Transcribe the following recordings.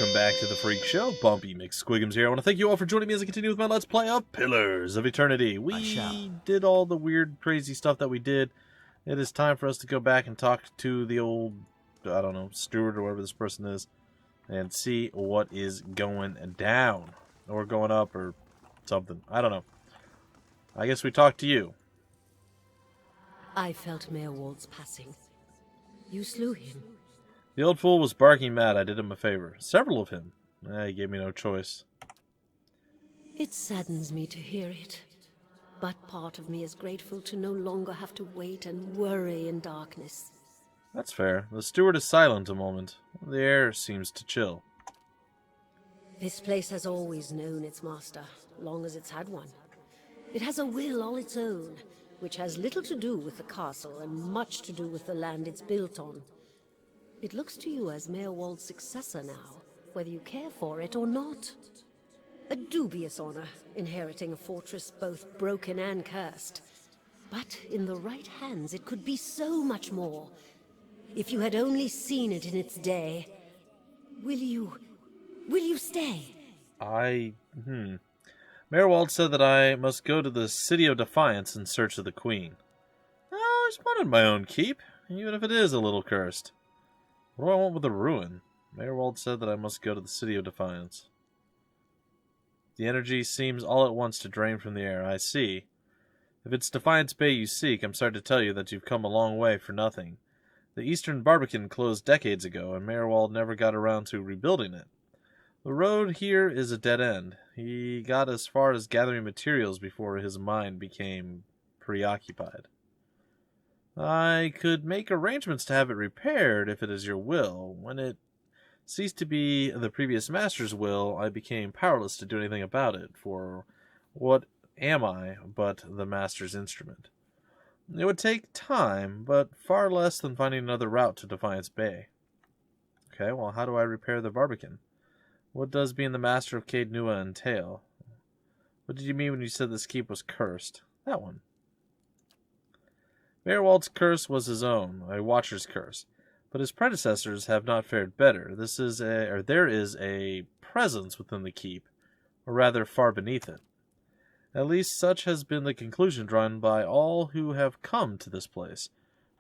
welcome back to the Freak Show. Bumpy McSquigums here. I want to thank you all for joining me as I continue with my Let's Play of Pillars of Eternity. We did all the weird, crazy stuff that we did. It is time for us to go back and talk to the old, I don't know, steward or whatever this person is, and see what is going down. Or going up, or something. I don't know. I guess we talk to you. I felt Mayor Wald's passing. You slew him. The old fool was barking mad. I did him a favor. Several of him. He gave me no choice. It saddens me to hear it. But part of me is grateful to no longer have to wait and worry in darkness. That's fair. The steward is silent a moment. The air seems to chill. This place has always known its master, long as it's had one. It has a will all its own, which has little to do with the castle and much to do with the land it's built on. It looks to you as Mayor Wald's successor now, whether you care for it or not. A dubious honor, inheriting a fortress both broken and cursed. But in the right hands, it could be so much more. If you had only seen it in its day. Will you stay? Mayor Wald said that I must go to the City of Defiance in search of the Queen. I always wanted my own keep, even if it is a little cursed. What do I want with the ruin? Mayor Wald said that I must go to the City of Defiance. The energy seems all at once to drain from the air. I see. If it's Defiance Bay you seek, I'm sorry to tell you that you've come a long way for nothing. The Eastern Barbican closed decades ago, and Mayor Wald never got around to rebuilding it. The road here is a dead end. He got as far as gathering materials before his mind became preoccupied. I could make arrangements to have it repaired if it is your will. When it ceased to be the previous master's will, I became powerless to do anything about it, for what am I but the master's instrument? It would take time, but far less than finding another route to Defiance Bay. Okay, well, how do I repair the Barbican? What does being the master of Caed entail? What did you mean when you said this keep was cursed? That one. Mayor Wald's curse was his own, a watcher's curse, but his predecessors have not fared better. There is a presence within the keep, or rather far beneath it. At least such has been the conclusion drawn by all who have come to this place.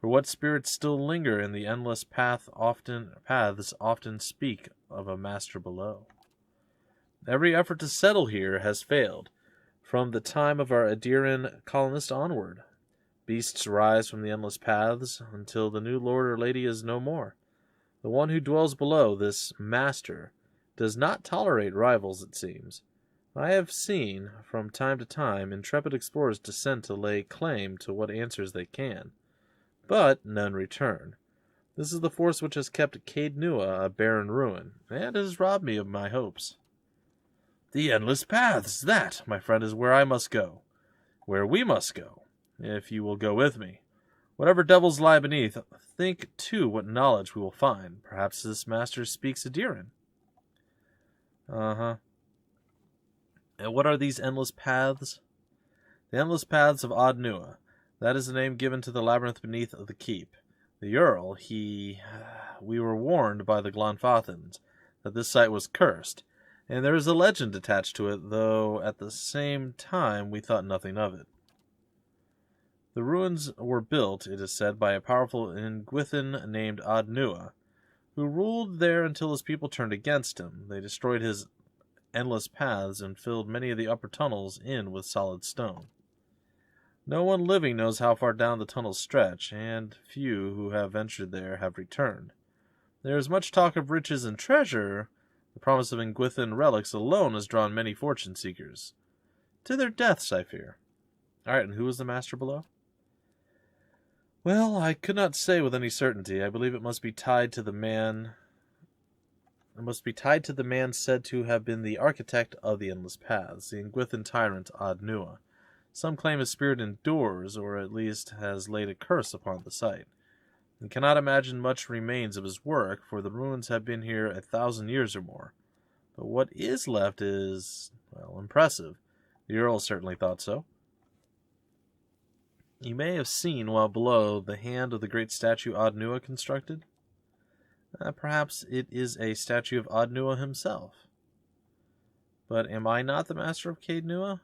For what spirits still linger in the endless paths often speak of a master below. Every effort to settle here has failed, from the time of our Adiran colonists onward. Beasts rise from the endless paths until the new lord or lady is no more. The one who dwells below, this master, does not tolerate rivals, it seems. I have seen, from time to time, intrepid explorers descend to lay claim to what answers they can. But none return. This is the force which has kept Caed a barren ruin, and it has robbed me of my hopes. The endless paths, that, my friend, is where I must go. Where we must go, if you will go with me. Whatever devils lie beneath, think, too, what knowledge we will find. Perhaps this master speaks Adiran. And what are these endless paths? The endless paths of Nua. That is the name given to the labyrinth beneath the keep. The Earl, we were warned by the Glonfathans that this site was cursed, and there is a legend attached to it, though at the same time we thought nothing of it. The ruins were built, it is said, by a powerful Ingwithan named Nua, who ruled there until his people turned against him. They destroyed his endless paths and filled many of the upper tunnels in with solid stone. No one living knows how far down the tunnels stretch, and few who have ventured there have returned. There is much talk of riches and treasure. The promise of Ingwithan relics alone has drawn many fortune-seekers. To their deaths, I fear. Alright, and who is the master below? Well, I could not say with any certainty. I believe it must be tied to the man... said to have been the architect of the endless paths, the Ingwithan tyrant Nua. Some claim his spirit endures, or at least has laid a curse upon the site. And cannot imagine much remains of his work, for the ruins have been here 1,000 years or more. But what is left is, well, impressive. The Earl certainly thought so. You may have seen, while below, the hand of the great statue Nua constructed. Perhaps it is a statue of Ad Nua himself. But am I not the master of Caed Nua?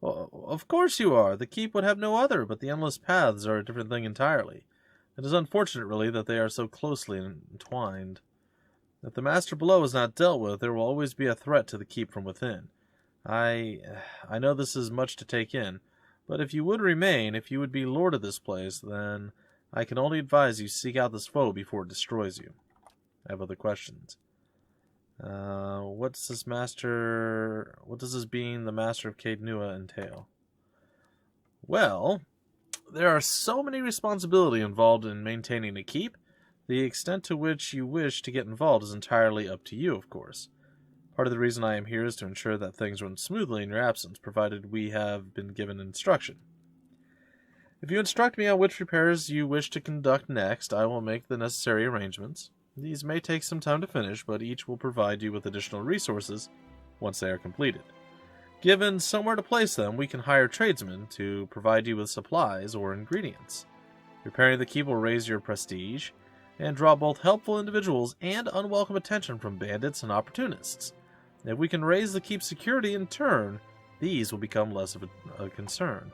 Well, of course you are. The keep would have no other, but the endless paths are a different thing entirely. It is unfortunate, really, that they are so closely entwined. If the master below is not dealt with, there will always be a threat to the keep from within. I know this is much to take in, but if you would remain, if you would be lord of this place, then I can only advise you seek out this foe before it destroys you. I have other questions. What does this being the master of Caed Nua entail? Well, there are so many responsibilities involved in maintaining a keep. The extent to which you wish to get involved is entirely up to you, of course. Part of the reason I am here is to ensure that things run smoothly in your absence, provided we have been given instruction. If you instruct me on which repairs you wish to conduct next, I will make the necessary arrangements. These may take some time to finish, but each will provide you with additional resources once they are completed. Given somewhere to place them, we can hire tradesmen to provide you with supplies or ingredients. Repairing the keep will raise your prestige and draw both helpful individuals and unwelcome attention from bandits and opportunists. If we can raise the keep's security in turn, these will become less of a concern.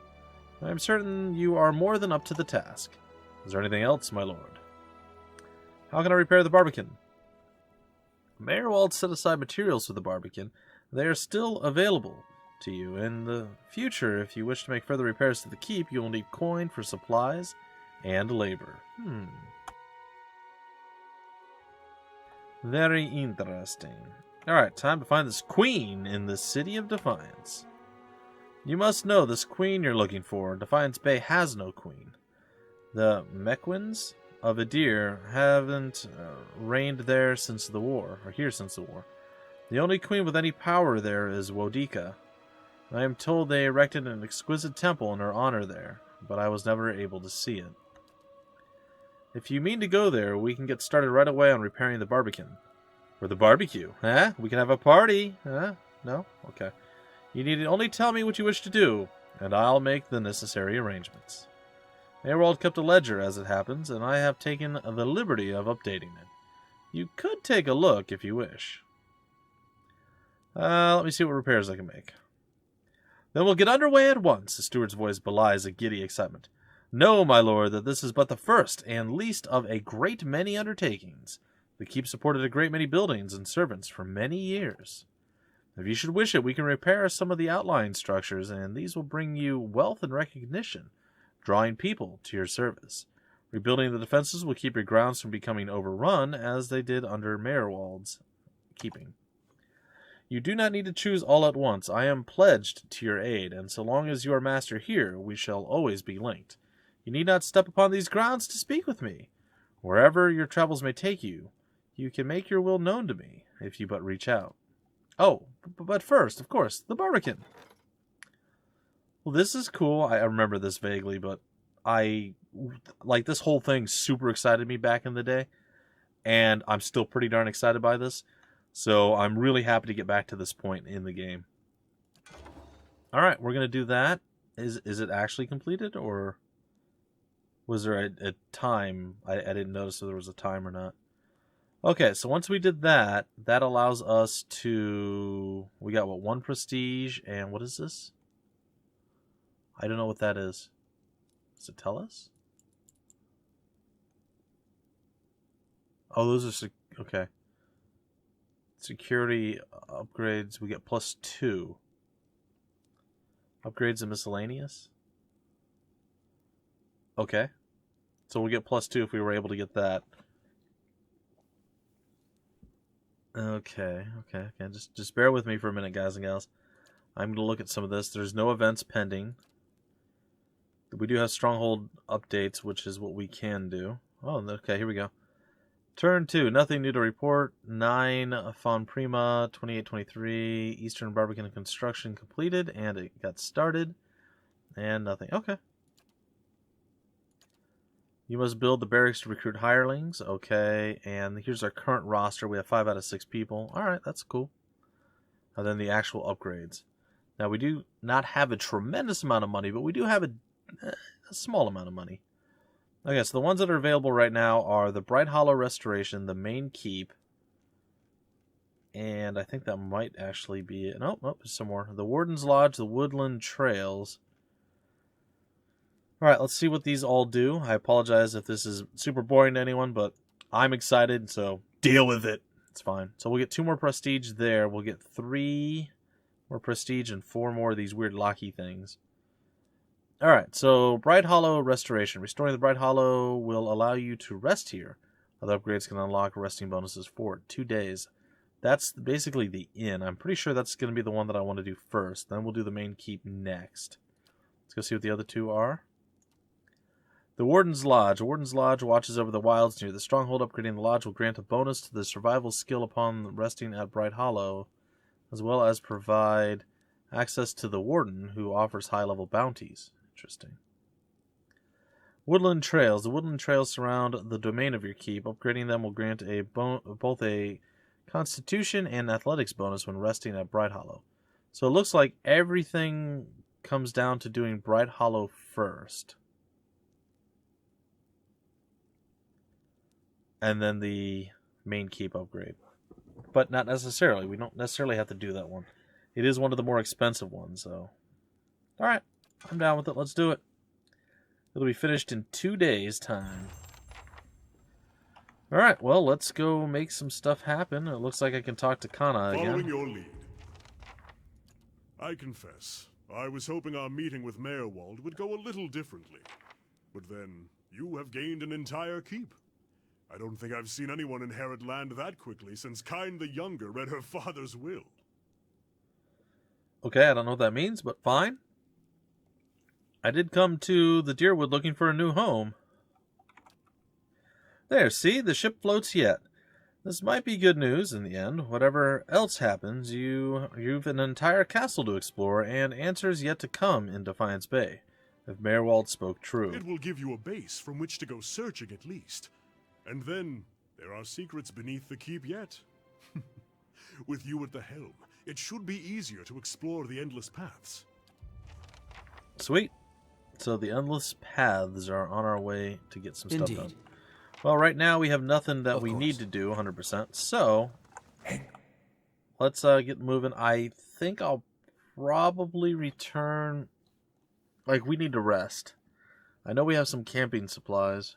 I am certain you are more than up to the task. Is there anything else, my lord? How can I repair the barbican? Mayor Wald set aside materials for the barbican. They are still available to you. In the future, if you wish to make further repairs to the keep, you will need coin for supplies and labor. Very interesting. Alright, time to find this queen in the City of Defiance. You must know this queen you're looking for. Defiance Bay has no queen. The Mequins of Adir haven't reigned there since the war, or here since the war. The only queen with any power there is Wodika. I am told they erected an exquisite temple in her honor there, but I was never able to see it. If you mean to go there, we can get started right away on repairing the barbican. Or the barbecue, huh? We can have a party, huh? No? Okay. You need to only tell me what you wish to do, and I'll make the necessary arrangements. Mayorwald kept a ledger, as it happens, and I have taken the liberty of updating it. You could take a look if you wish. Let me see what repairs I can make. Then we'll get underway at once. The steward's voice belies a giddy excitement. Know, my lord, that this is but the first and least of a great many undertakings. The keep supported a great many buildings and servants for many years. If you should wish it, we can repair some of the outlying structures, and these will bring you wealth and recognition, drawing people to your service. Rebuilding the defenses will keep your grounds from becoming overrun, as they did under Mayorwald's keeping. You do not need to choose all at once. I am pledged to your aid, and so long as you are master here, we shall always be linked. You need not step upon these grounds to speak with me. Wherever your travels may take you, you can make your will known to me, if you but reach out. Oh, but first, of course, the barbican. Well, this is cool. I remember this vaguely, but this whole thing super excited me back in the day, and I'm still pretty darn excited by this. So I'm really happy to get back to this point in the game. All right, we're going to do that. Is it actually completed, or was there a time? I didn't notice if there was a time or not. Okay, so once we did that, that allows us to... We got, what, 1 prestige, and what is this? I don't know what that is. Does it tell us? Oh, those are... Okay. Security upgrades, we get +2. Upgrades and miscellaneous? Okay. So we'll get +2 if we were able to get that. Okay. Just bear with me for a minute, guys and gals. I'm going to look at some of this. There's no events pending. We do have stronghold updates, which is what we can do. Oh, okay, here we go. Turn 2, nothing new to report. 9, Fawn Prima, 2823, Eastern Barbican construction completed, and it got started. And nothing. Okay. You must build the barracks to recruit hirelings. Okay, and here's our current roster. We have 5 out of 6 people. Alright, that's cool. And then the actual upgrades. Now, we do not have a tremendous amount of money, but we do have a small amount of money. Okay, so the ones that are available right now are the Bright Hollow Restoration, the main keep, and I think that might actually be it. Nope, there's some more. The Wardens Lodge, the Woodland Trails. Alright, let's see what these all do. I apologize if this is super boring to anyone, but I'm excited, so deal with it. It's fine. So we'll get 2 more prestige there. We'll get 3 more prestige and 4 more of these weird locky things. Alright, so Bright Hollow Restoration. Restoring the Bright Hollow will allow you to rest here. Other upgrades can unlock resting bonuses for 2 days. That's basically the inn. I'm pretty sure that's going to be the one that I want to do first. Then we'll do the main keep next. Let's go see what the other 2 are. The Wardens Lodge. The Wardens Lodge watches over the wilds near the stronghold. Upgrading the lodge will grant a bonus to the survival skill upon resting at Bright Hollow, as well as provide access to the Warden, who offers high-level bounties. Interesting. Woodland Trails. The Woodland Trails surround the domain of your keep. Upgrading them will grant both a Constitution and Athletics bonus when resting at Bright Hollow. So it looks like everything comes down to doing Bright Hollow first. And then the main keep upgrade. But not necessarily. We don't necessarily have to do that one. It is one of the more expensive ones, so. Alright, I'm down with it. Let's do it. It'll be finished in 2 days' time. Alright, well, let's go make some stuff happen. It looks like I can talk to Kana again. Following your lead. I confess, I was hoping our meeting with Mayorwald would go a little differently. But then, you have gained an entire keep. I don't think I've seen anyone inherit land that quickly since Caed the Younger read her father's will. Okay, I don't know what that means, but fine. I did come to the Deerwood looking for a new home. There, see? The ship floats yet. This might be good news in the end. Whatever else happens, you've an entire castle to explore and answers yet to come in Defiance Bay, if Mayorwald spoke true. It will give you a base from which to go searching at least. And then, there are secrets beneath the keep yet. With you at the helm, it should be easier to explore the endless paths. Sweet. So the endless paths are on our way to get some stuff Indeed. done. Well, right now we have nothing that Of we course. need to do 100%. So, let's get moving. I think I'll probably return. Like, we need to rest. I know we have some camping supplies.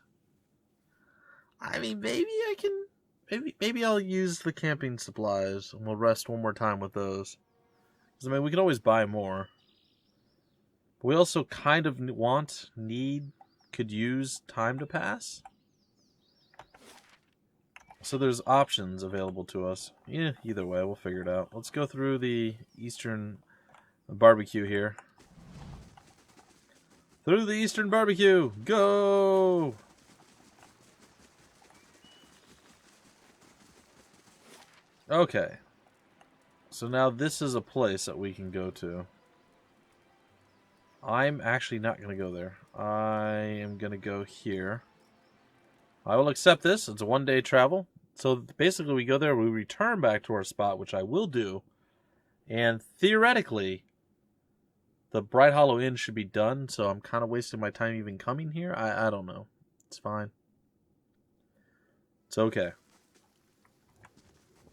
I mean, maybe I can. Maybe I'll use the camping supplies and we'll rest one more time with those. Because, I mean, we could always buy more. But we also kind of could use time to pass. So there's options available to us. Yeah, either way, we'll figure it out. Let's go through the Eastern barbecue here. Through the Eastern barbecue! Go! Okay. So now this is a place that we can go to. I'm actually not going to go there. I am going to go here. I will accept this. It's a one-day travel. So basically we go there, we return back to our spot, which I will do. And theoretically, the Bright Hollow Inn should be done, so I'm kind of wasting my time even coming here. I don't know. It's fine. It's okay.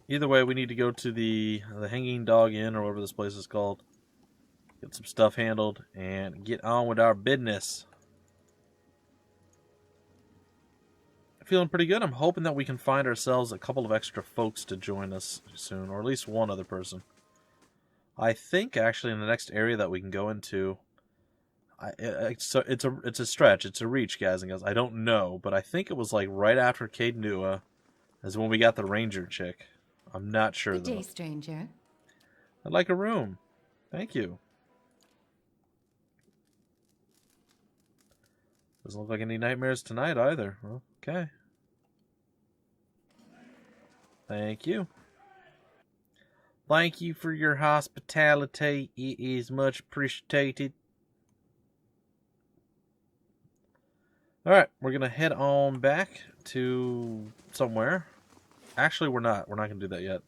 Either way, we need to go to the Hanging Dog Inn, or whatever this place is called. Get some stuff handled, and get on with our business. Feeling pretty good. I'm hoping that we can find ourselves a couple of extra folks to join us soon, or at least one other person. I think, actually, in the next area that we can go into, it's a stretch. It's a reach, guys and gals. I don't know, but I think it was like right after Caed Nua is when we got the ranger chick. I'm not sure, Good though. day, stranger. I'd like a room. Thank you. Doesn't look like any nightmares tonight either. Well, okay. Thank you. Thank you for your hospitality. It is much appreciated. Alright, we're going to head on back to somewhere. Actually, we're not. We're not going to do that yet.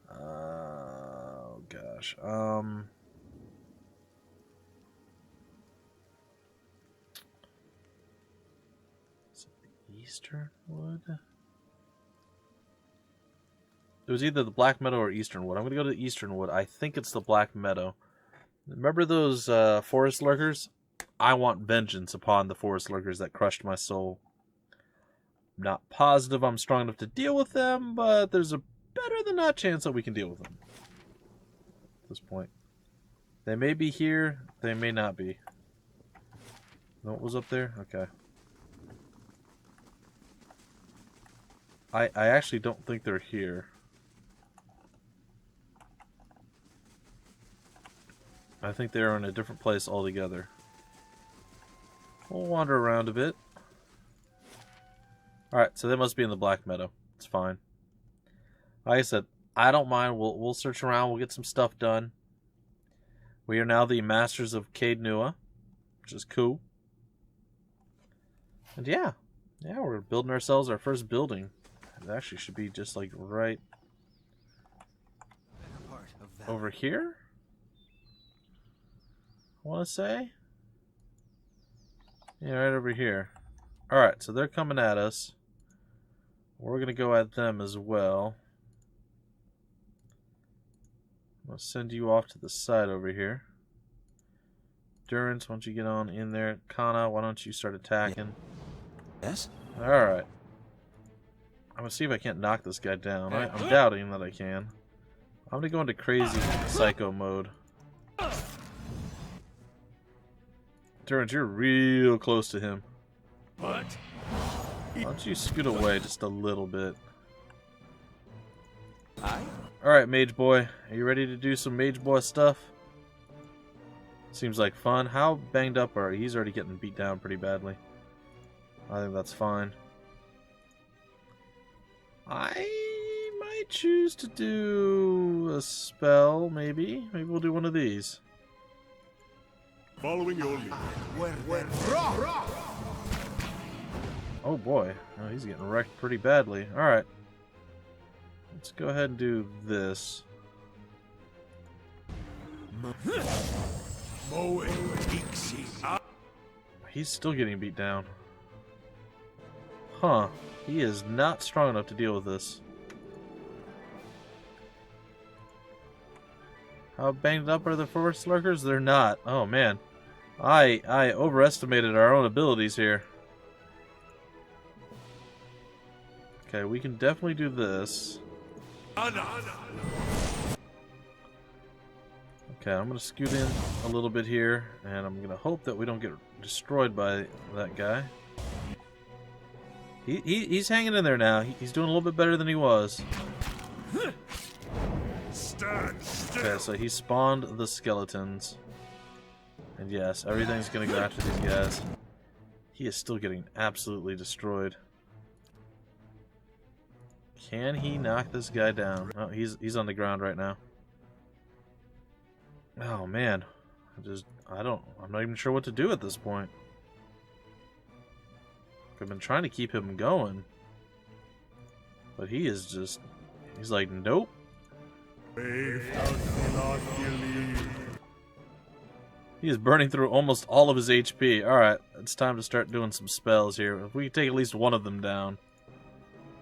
Oh, gosh. Easternwood? It was either the Black Meadow or Easternwood. I'm going to go to Easternwood. I think it's the Black Meadow. Remember those forest lurkers? I want vengeance upon the forest lurkers that crushed my soul. I'm not positive I'm strong enough to deal with them, but there's a better than not chance that we can deal with them. At this point. They may be here, they may not be. What was up there? Okay. I actually don't think they're here. I think they're in a different place altogether. We'll wander around a bit. Alright, so they must be in the Black Meadow. It's fine. Like I said, I don't mind. We'll search around. We'll get some stuff done. We are now the masters of Caed, which is cool. And yeah, we're building ourselves our first building. It actually should be just like right over here, I want to say. Yeah, right over here. Alright, so they're coming at us. We're going to go at them as well. I'm going to send you off to the side over here. Durance, why don't you get on in there? Kana, why don't you start attacking? Yes? Alright. I'm going to see if I can't knock this guy down. I'm doubting that I can. I'm going to go into crazy psycho mode. Durance, you're real close to him. What? Why don't you scoot away just a little bit? Aye? Alright, Mage Boy. Are you ready to do some Mage Boy stuff? Seems like fun. How banged up are you? He's already getting beat down pretty badly. I think that's fine. I might choose to do a spell, maybe. Maybe we'll do one of these. Following your lead. Oh boy. Oh, he's getting wrecked pretty badly. Alright. Let's go ahead and do this. He's still getting beat down. Huh. He is not strong enough to deal with this. How banged up are the forest lurkers? They're not. Oh man. I overestimated our own abilities here. Okay, we can definitely do this. Okay, I'm going to scoot in a little bit here, and I'm going to hope that we don't get destroyed by that guy. He's hanging in there now. He's doing a little bit better than he was. Okay, so he spawned the skeletons. And yes, everything's going to go after these guys. He is still getting absolutely destroyed. Can he knock this guy down? Oh, he's on the ground right now. Oh man, I'm not even sure what to do at this point. I've been trying to keep him going, but he's like, nope. He is burning through almost all of his HP. Alright, it's time to start doing some spells here. If we can take at least one of them down,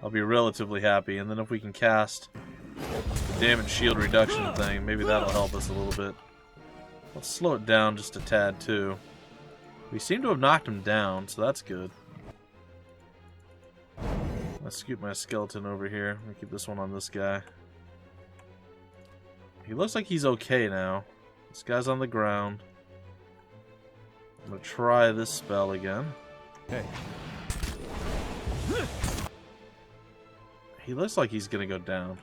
I'll be relatively happy. And then if we can cast the damage shield reduction thing, maybe that'll help us a little bit. Let's slow it down just a tad too. We seem to have knocked him down, so that's good. Let's scoot my skeleton over here. Let me keep this one on this guy. He looks like he's okay now. This guy's on the ground. I'm gonna try this spell again. Hey. He looks like he's gonna go down.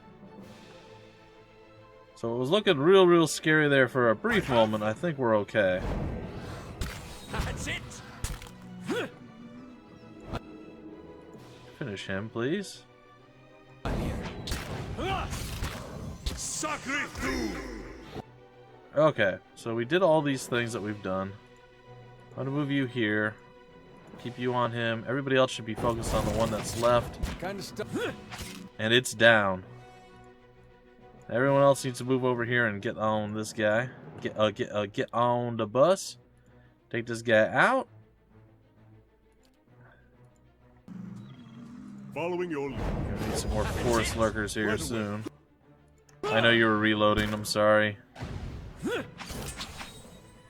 So it was looking real scary there for a brief moment. I think we're okay. That's it. Finish him, please. Okay, so we did all these things that we've done. I'm gonna move you here. Keep you on him. Everybody else should be focused on the one that's left. Kind of stuff. And it's down. Everyone else needs to move over here and get on this guy. Get on the bus. Take this guy out. following your lead. Gonna need some more forest lurkers here soon. I know you were reloading, I'm sorry.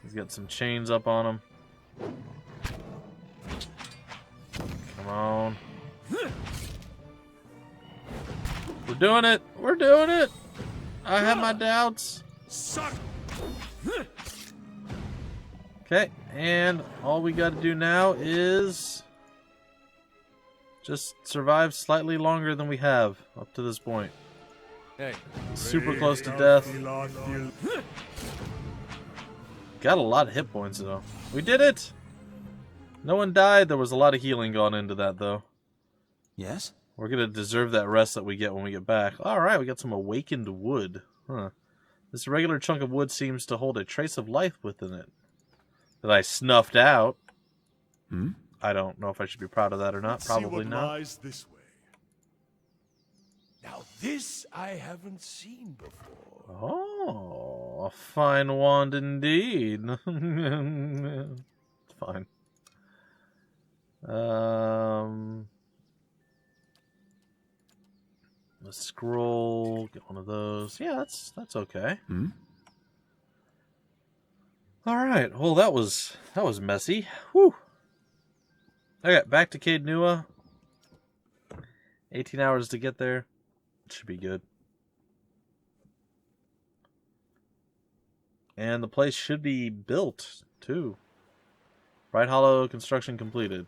He's got some chains up on him. Come on. We're doing it! We're doing it! I have my doubts. Suck! Okay, and all we gotta do now is just survive slightly longer than we have up to this point. Hey. Super close to death. Got a lot of hit points though. We did it! No one died. There was a lot of healing gone into that though. Yes? We're gonna deserve that rest that we get when we get back. Alright, we got some awakened wood. Huh. This regular chunk of wood seems to hold a trace of life within it. That I snuffed out. Hmm? I don't know if I should be proud of that or not. Let's Probably see what not. lies this way. Now this I haven't seen before. Oh, a fine wand indeed. It's fine. A scroll, get one of those. Yeah, that's okay. Hmm? All right. Well, that was messy. Whew. Okay, back to Caed Nua. 18 hours to get there. It should be good. And the place should be built, too. Bright Hollow construction completed.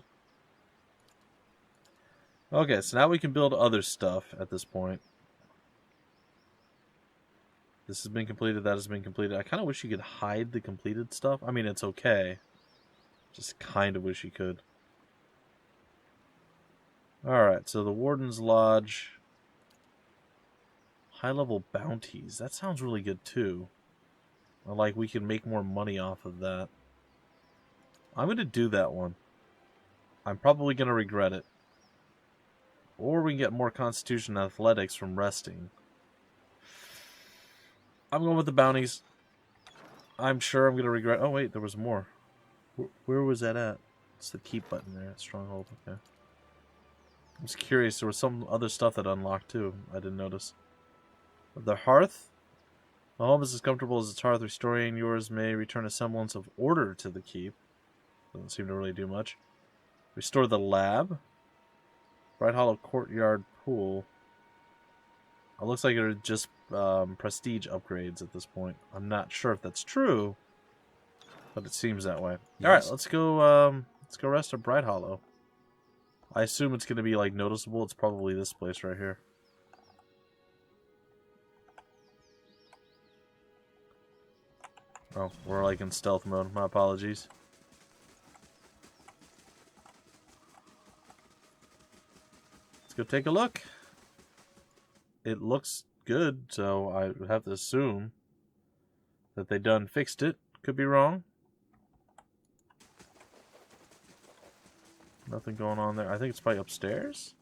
Okay, so now we can build other stuff at this point. This has been completed, that has been completed. I kind of wish you could hide the completed stuff. I mean, it's okay. Just kind of wish you could. Alright, so the Wardens Lodge. High-level bounties. That sounds really good, too. Like, we can make more money off of that. I'm going to do that one. I'm probably going to regret it. Or we can get more Constitution and Athletics from resting. I'm going with the bounties. I'm sure I'm going to regret... Oh, wait, there was more. Where was that at? It's the keep button there. Stronghold, okay. I'm just curious. There was some other stuff that unlocked, too. I didn't notice. The Hearth. The home is as comfortable as its hearth. Restoring yours may return a semblance of order to the keep. Doesn't seem to really do much. Restore the lab. Bright Hollow Courtyard Pool. It looks like they're just prestige upgrades at this point. I'm not sure if that's true, but it seems that way. Yes. All right, let's go rest at Bright Hollow. I assume it's going to be like noticeable. It's probably this place right here. Oh, we're like in stealth mode. My apologies. Let's go take a look. It looks good, so I would have to assume that they done fixed it. Could be wrong. Nothing going on there. I think it's probably upstairs.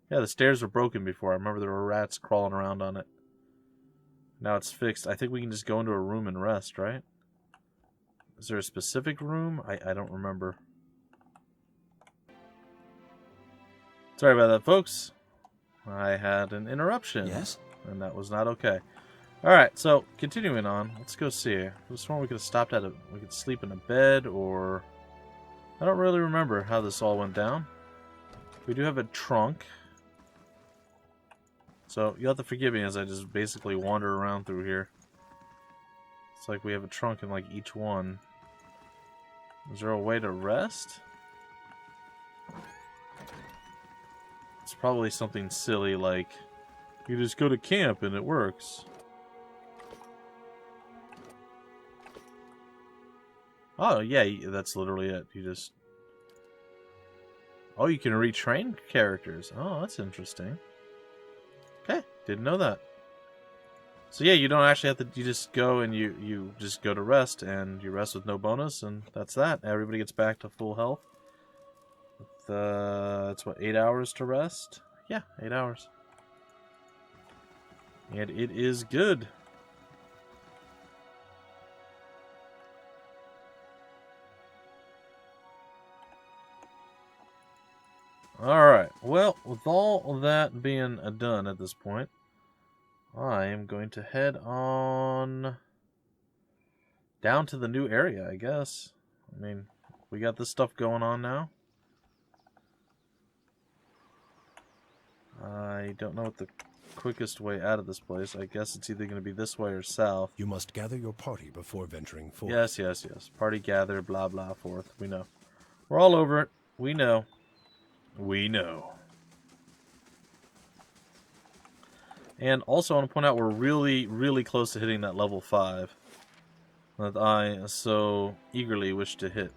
Yeah, the stairs were broken before. I remember there were rats crawling around on it. Now it's fixed. I think we can just go into a room and rest, right? Is there a specific room? I don't remember. Sorry about that, folks. I had an interruption. Yes? And that was not okay. Alright, so continuing on. Let's go see. I was sworn we could have stopped at we could sleep in a bed, or... I don't really remember how this all went down. We do have a trunk. So you'll have to forgive me as I just basically wander around through here. It's like we have a trunk in like each one. Is there a way to rest? It's probably something silly like you just go to camp and it works. Oh yeah, that's literally it. You just... Oh, you can retrain characters. Oh, that's interesting. Okay, didn't know that. So yeah, you don't actually have to, you just go and you just go to rest, and you rest with no bonus, and that's that. Everybody gets back to full health. It's what, 8 hours to rest? Yeah, 8 hours. And it is good. Alright, well, with all that being done at this point, I am going to head on down to the new area, I guess. I mean, we got this stuff going on now. I don't know what the quickest way out of this place. I guess it's either going to be this way or south. You must gather your party before venturing forth. Yes, yes, yes. Party gather, blah, blah, forth. We know. We're all over it. We know. We know. And also, I want to point out we're really, really close to hitting that level 5 that I so eagerly wish to hit.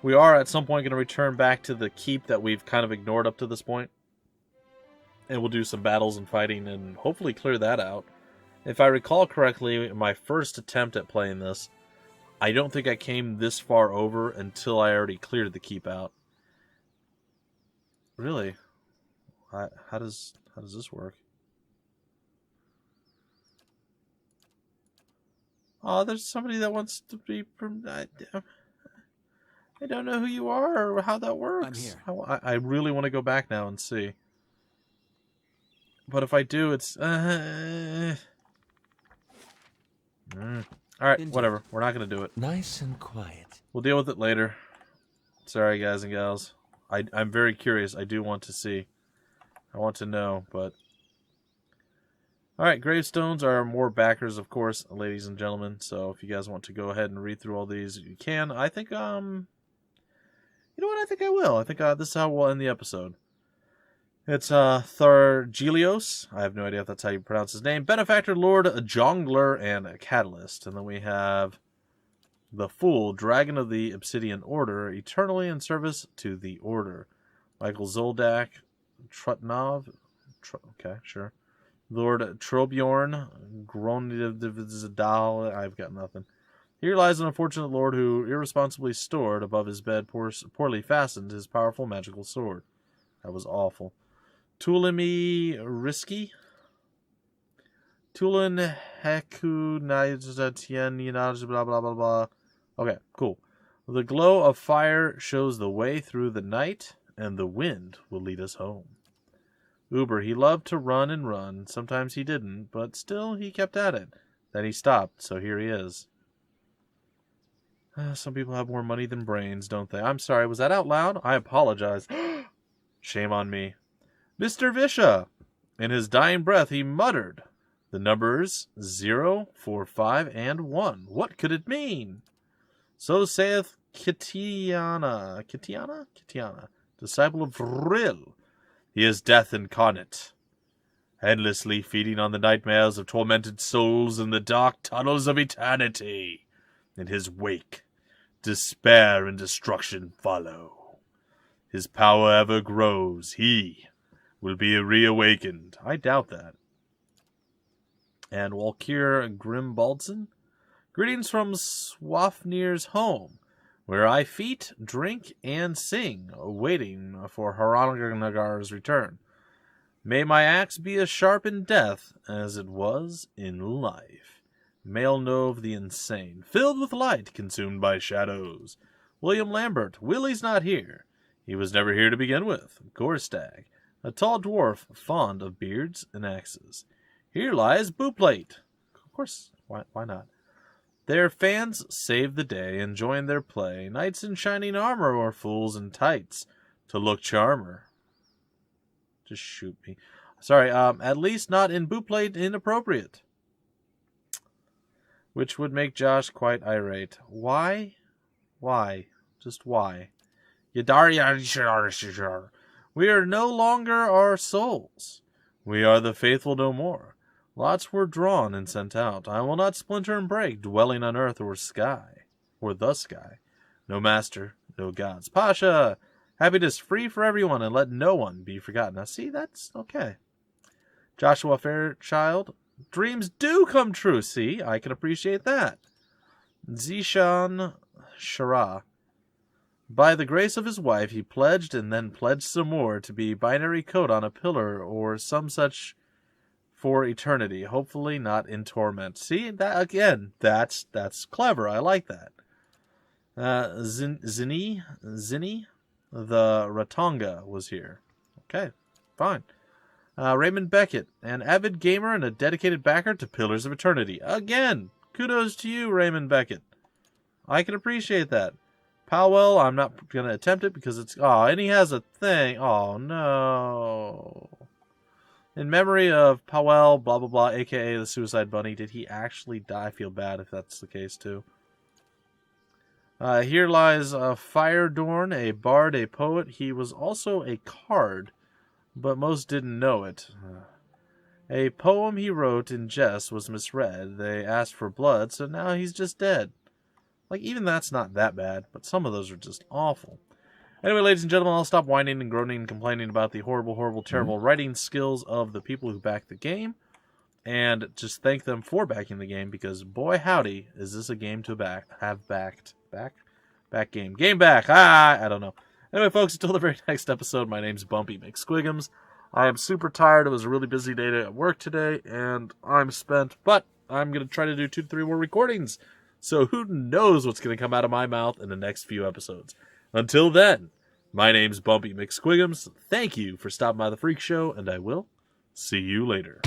We are at some point going to return back to the keep that we've kind of ignored up to this point. And we'll do some battles and fighting and hopefully clear that out. If I recall correctly, my first attempt at playing this, I don't think I came this far over until I already cleared the keep out. Really? How does this work? Oh, there's somebody that wants to be... I don't know who you are or how that works. I'm here. I really want to go back now and see. But if I do, it's... Alright, whatever. We're not going to do it. Nice and quiet. We'll deal with it later. Sorry, guys and gals. I'm very curious. I do want to see. I want to know, but... Alright, gravestones are more backers, of course, ladies and gentlemen. So if you guys want to go ahead and read through all these, you can. I think, you know what? I think I will. I think this is how we'll end the episode. It's Thargelios. I have no idea if that's how you pronounce his name. Benefactor, Lord, Jongler, and Catalyst. And then we have the Fool, Dragon of the Obsidian Order, eternally in service to the Order. Michael Zoldak, Trutnov. Okay, sure. Lord Trobjorn, Gronidal. I've got nothing. Here lies an unfortunate lord who irresponsibly stored above his bed, poorly fastened, his powerful magical sword. That was awful. Tulimi Risky. Tulin Heku Naizatien blah blah blah blah. Okay, cool. The glow of fire shows the way through the night, and the wind will lead us home. Uber, he loved to run and run. Sometimes he didn't, but still he kept at it. Then he stopped, so here he is. Some people have more money than brains, don't they? I'm sorry, was that out loud? I apologize. Shame on me. Mr. Visha! In his dying breath, he muttered the numbers 0, 4, 5, and 1. What could it mean? So saith Kitiana, disciple of Vril. He is death incarnate, endlessly feeding on the nightmares of tormented souls in the dark tunnels of eternity. In his wake, despair and destruction follow. His power ever grows. He will be reawakened. I doubt that. And Walkir Grimbaldson. Greetings from Swafnir's home, where I feast, drink, and sing, waiting for Haranagar's return. May my axe be as sharp in death as it was in life. Male Nove the Insane, filled with light, consumed by shadows. William Lambert, Willie's not here. He was never here to begin with. Gorstag, a tall dwarf fond of beards and axes. Here lies Booplate. Of course, why not? Their fans save the day and join their play. Knights in shining armor or fools in tights to look charmer. Just shoot me. Sorry, at least not in Booplate inappropriate. Which would make Josh quite irate. Why? Why? Just why? Yadari. We are no longer our souls. We are the faithful no more. Lots were drawn and sent out. I will not splinter and break, dwelling on earth or sky, or the sky. No master, no gods. Pasha, happiness free for everyone, and let no one be forgotten. Now, see, that's okay. Joshua Fairchild, dreams do come true. See, I can appreciate that. Zishan Shara, by the grace of his wife, he pledged and then pledged some more to be binary code on a pillar or some such for eternity, hopefully not in torment. See, that again, that's clever. I like that. Zinni, the Ratonga was here. Okay, fine. Raymond Beckett, an avid gamer and a dedicated backer to Pillars of Eternity. Again, kudos to you, Raymond Beckett. I can appreciate that. Powell, I'm not going to attempt it because it's... Oh, and he has a thing. Oh, no. In memory of Powell, blah, blah, blah, a.k.a. the Suicide Bunny. Did he actually die? I feel bad if that's the case, too. Here lies Firedorn, a bard, a poet. He was also a card, but most didn't know it. A poem he wrote in jest was misread. They asked for blood, so now he's just dead. Like, even that's not that bad, but some of those are just awful. Anyway, ladies and gentlemen, I'll stop whining and groaning and complaining about the horrible, horrible, terrible writing skills of the people who back the game, and just thank them for backing the game, because boy howdy, is this a game to back game. Game back! I don't know. Anyway, folks, until the very next episode, my name's Bumpy McSquigums. I am super tired. It was a really busy day at work today, and I'm spent, but I'm going to try to do 2 to 3 more recordings. So who knows what's going to come out of my mouth in the next few episodes. Until then, my name's Bumpy McSquigums. Thank you for stopping by the Freak Show, and I will see you later.